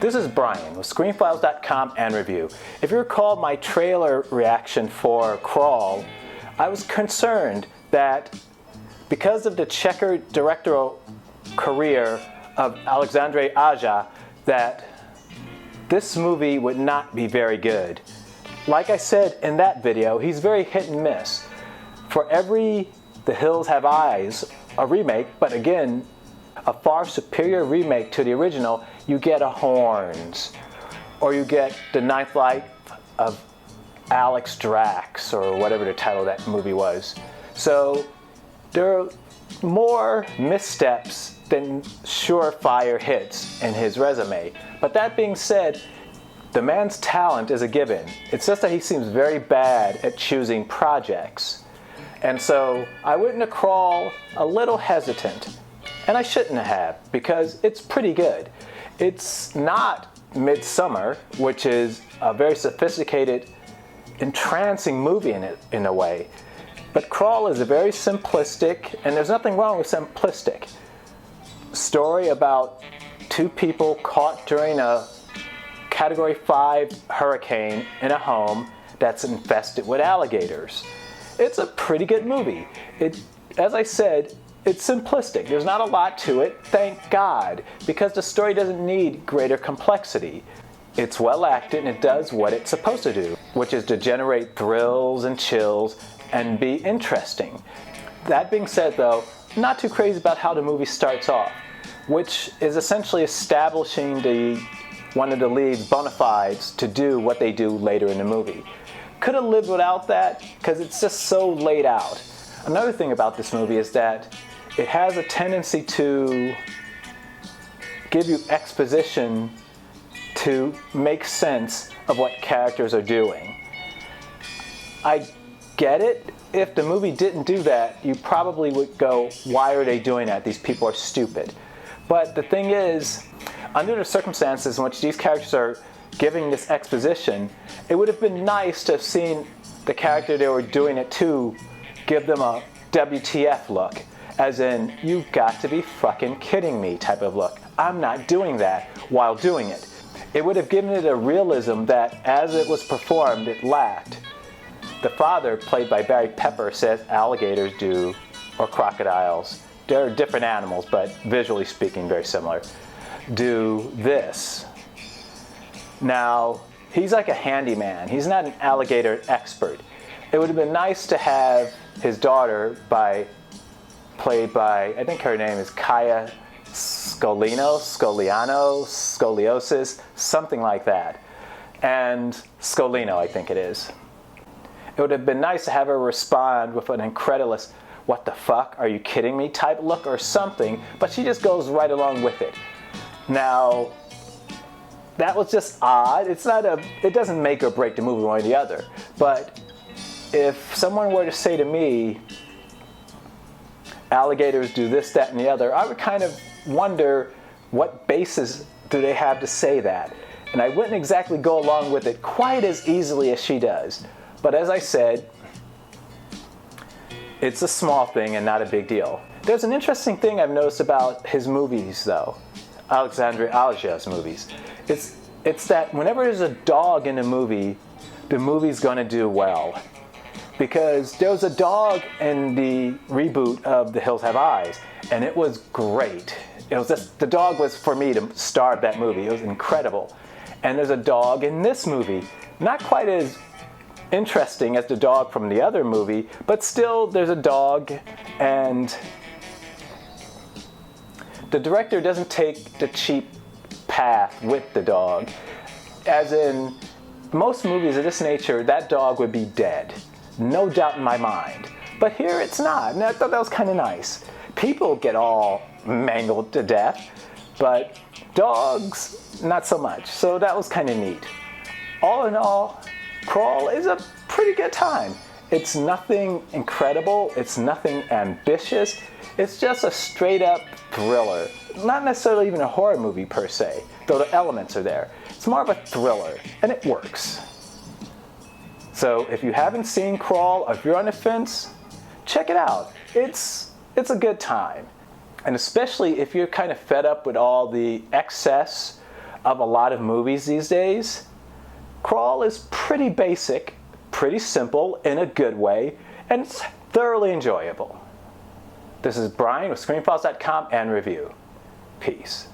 This is Brian with ScreenFiles.com and Review. If you recall my trailer reaction for Crawl, I was concerned that because of the checkered directorial career of Alexandre Aja, that this movie would not be very good. Like I said in that video, he's very hit and miss. For every The Hills Have Eyes, a remake, but again, a far superior remake to the original, you get a Horns, or you get The Ninth Life of Alex Drax, or whatever the title of that movie was. So there are more missteps than surefire hits in his resume. But that being said, the man's talent is a given. It's just that he seems very bad at choosing projects. And so I went into Crawl a little hesitant. And I shouldn't have, because it's pretty good. It's not Midsummer, which is a very sophisticated, entrancing movie in a way. But Crawl is a very simplistic, and there's nothing wrong with simplistic, story about two people caught during a Category 5 hurricane in a home that's infested with alligators. It's a pretty good movie. As I said, it's simplistic. There's not a lot to it, thank God, because the story doesn't need greater complexity. It's well acted and it does what it's supposed to do, which is to generate thrills and chills and be interesting. That being said though, not too crazy about how the movie starts off, which is essentially establishing one of the lead bona fides to do what they do later in the movie. Could have lived without that because it's just so laid out. Another thing about this movie is that it has a tendency to give you exposition to make sense of what characters are doing. I get it. If the movie didn't do that, you probably would go, why are they doing that? These people are stupid. But the thing is, under the circumstances in which these characters are giving this exposition, it would have been nice to have seen the character they were doing it to give them a WTF look. As in, you've got to be fucking kidding me type of look. I'm not doing that while doing it. It would have given it a realism that, as it was performed, it lacked. The father, played by Barry Pepper, says alligators do, or crocodiles, they're different animals, but visually speaking, very similar, do this. Now, he's like a handyman. He's not an alligator expert. It would have been nice to have his daughter, played by, I think her name is Kaya Scoliosis, something like that. And Scolino, I think it is. It would have been nice to have her respond with an incredulous, what the fuck, are you kidding me type look or something, but she just goes right along with it. Now, that was just odd. It doesn't make or break the movie one or the other. But if someone were to say to me, alligators do this, that, and the other, I would kind of wonder what basis do they have to say that. And I wouldn't exactly go along with it quite as easily as she does. But as I said, it's a small thing and not a big deal. There's an interesting thing I've noticed about his movies though, Alexandre Aja's movies. It's that whenever there's a dog in a movie, the movie's gonna do well. Because there was a dog in the reboot of The Hills Have Eyes, and it was great. It was just, the dog was, for me, the star of that movie. It was incredible. And there's a dog in this movie. Not quite as interesting as the dog from the other movie, but still there's a dog, and the director doesn't take the cheap path with the dog. As in, most movies of this nature, that dog would be dead. No doubt in my mind. But here it's not, and I thought that was kind of nice. People get all mangled to death, but dogs, not so much. So that was kind of neat. All in all, Crawl is a pretty good time. It's nothing incredible, it's nothing ambitious, it's just a straight up thriller. Not necessarily even a horror movie per se, though the elements are there. It's more of a thriller, and it works. So if you haven't seen Crawl, or if you're on the fence, check it out. It's a good time. And especially if you're kind of fed up with all the excess of a lot of movies these days, Crawl is pretty basic, pretty simple in a good way, and it's thoroughly enjoyable. This is Brian with screenfiles.com and review. Peace.